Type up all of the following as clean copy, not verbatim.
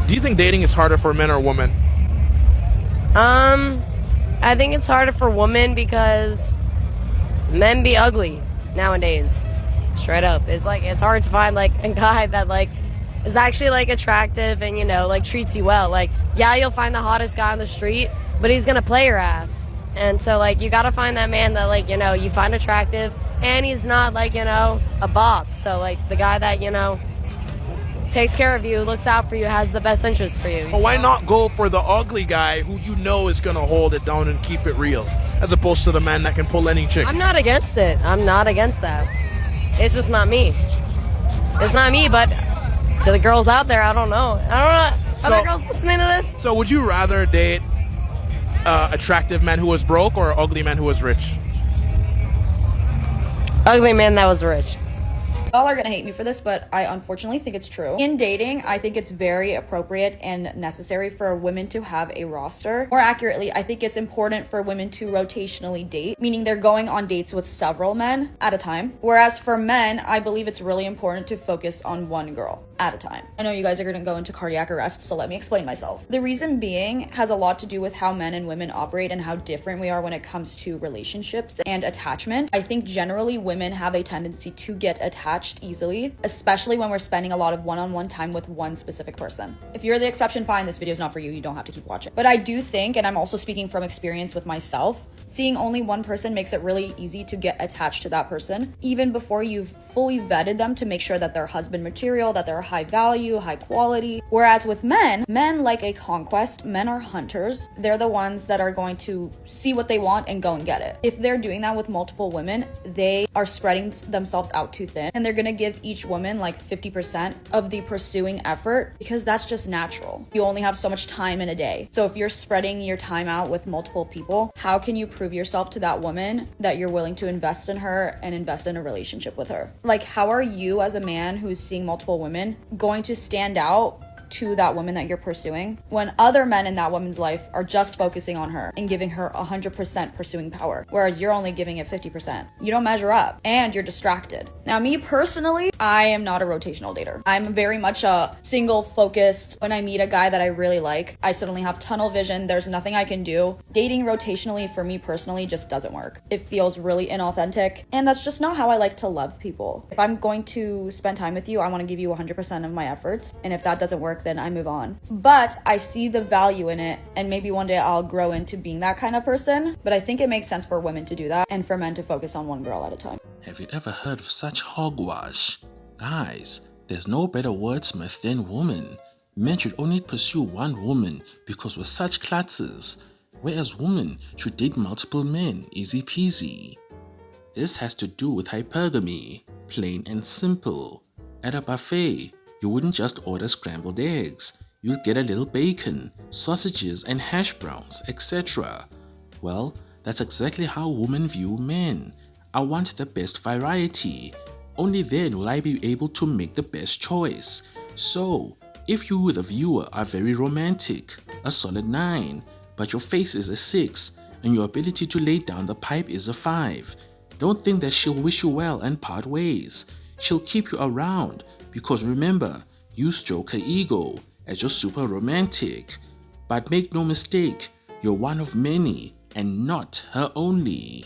Do you think dating is harder for men or women? I think it's harder for women because men be ugly nowadays. Straight up. It's hard to find like a guy that like is actually like attractive and like treats you well. Like, yeah, you'll find the hottest guy on the street, but he's gonna play your ass. And so like you gotta find that man that like, you find attractive and he's not like, a bop. So like the guy that, takes care of you, looks out for you, has the best interest for you. But why not go for the ugly guy who you know is gonna hold it down and keep it real, as opposed to the man that can pull any chick? I'm not against it. I'm not against that. It's just not me. It's not me, but to the girls out there, I don't know. Other girls listening to this? So would you rather date attractive man who was broke or ugly man who was rich? Ugly man that was rich. Y'all are gonna hate me for this, but I unfortunately think it's true. In dating, I think it's very appropriate and necessary for women to have a roster. More accurately, I think it's important for women to rotationally date, meaning they're going on dates with several men at a time. Whereas for men, I believe it's really important to focus on one girl at a time. I know you guys are gonna go into cardiac arrest, so let me explain myself. The reason being has a lot to do with how men and women operate and how different we are when it comes to relationships and attachment. I think generally women have a tendency to get attached easily, especially when we're spending a lot of one-on-one time with one specific person. If you're the exception, fine, this video is not for you. You don't have to keep watching. But I do think, and I'm also speaking from experience with myself, seeing only one person makes it really easy to get attached to that person, even before you've fully vetted them to make sure that they're husband material, that they're high value, high quality. Whereas with men like a conquest. Men are hunters. They're the ones that are going to see what they want and go and get it. If they're doing that with multiple women, they are spreading themselves out too thin, and they're gonna give each woman like 50% of the pursuing effort because that's just natural. You only have so much time in a day. So if you're spreading your time out with multiple people, how can you prove yourself to that woman that you're willing to invest in her and invest in a relationship with her? Like, how are you as a man who's seeing multiple women going to stand out to that woman that you're pursuing when other men in that woman's life are just focusing on her and giving her 100% pursuing power, whereas you're only giving it 50%? You don't measure up and you're distracted. Now, me personally, I am not a rotational dater. I'm very much a single focused. When I meet a guy that I really like, I suddenly have tunnel vision. There's nothing I can do. Dating rotationally for me personally just doesn't work. It feels really inauthentic, and that's just not how I like to love people. If I'm going to spend time with you, I want to give you 100% of my efforts, and if that doesn't work, then I move on. But I see the value in it, and maybe one day I'll grow into being that kind of person. But I think it makes sense for women to do that and for men to focus on one girl at a time. Have you ever heard of such hogwash? Guys, there's no better wordsmith than woman. Men should only pursue one woman because we're such klutzes, whereas women should date multiple men, easy peasy. This has to do with hypergamy, plain and simple. At a buffet, you wouldn't just order scrambled eggs. You'd get a little bacon, sausages and hash browns, etc. Well, that's exactly how women view men. I want the best variety. Only then will I be able to make the best choice. So, if you the viewer are very romantic, a solid 9, but your face is a 6 and your ability to lay down the pipe is a 5, don't think that she'll wish you well and part ways. She'll keep you around because remember, you stroke her ego as you're super romantic. But make no mistake, you're one of many and not her only.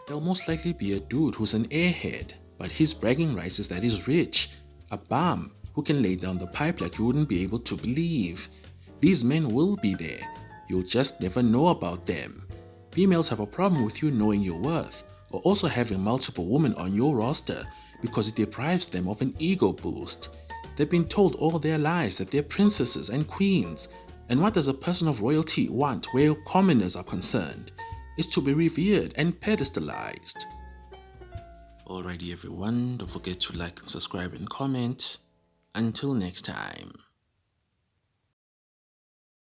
There'll most likely be a dude who's an airhead, but his bragging rights is that he's rich, a bum who can lay down the pipe like you wouldn't be able to believe. These men will be there, you'll just never know about them. Females have a problem with you knowing your worth, or also having multiple women on your roster because it deprives them of an ego boost. They've been told all their lives that they're princesses and queens, and what does a person of royalty want where commoners are concerned? Is to be revered and pedestalized. Alrighty everyone, don't forget to like and subscribe and comment. Until next time.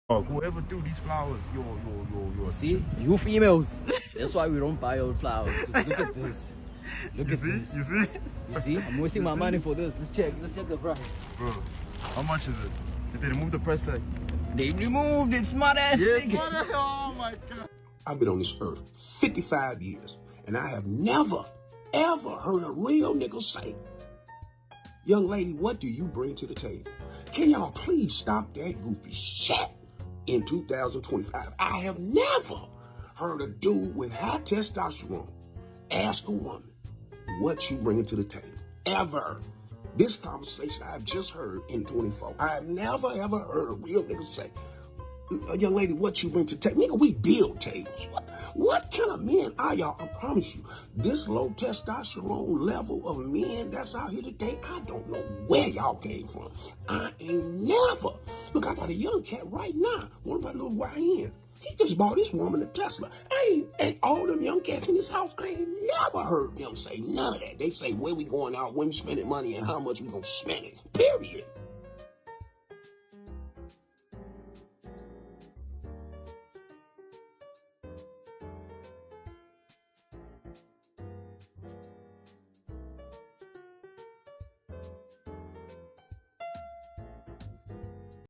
Whoever threw these flowers, your See, you females. That's why we don't buy old flowers. 'Cause look at this. Look at this. You see? You see? I'm wasting my money for this. Let's check the price. Bro, how much is it? Did they remove the price tag? They removed it, smart ass Yes, nigga. what the- oh my god. I've been on this earth 55 years, and I have never, ever heard a real nigga say, "Young lady, what do you bring to the table?" Can y'all please stop that goofy shit in 2025? I have never heard a dude with high testosterone ask a woman what you bringing to the table. Ever. This conversation I've just heard in 24. I have never ever heard a real nigga say, young lady, what you bring to the table? Nigga, we build tables. What kind of men are y'all? I promise you, this low testosterone level of men that's out here today, I don't know where y'all came from. I ain't never. Look, I got a young cat right now, one of my little YN. He just bought this woman a Tesla. And all them young cats in this house, I ain't never heard them say none of that. They say where we going out, when we spending money, and how much we gonna spend it. Period.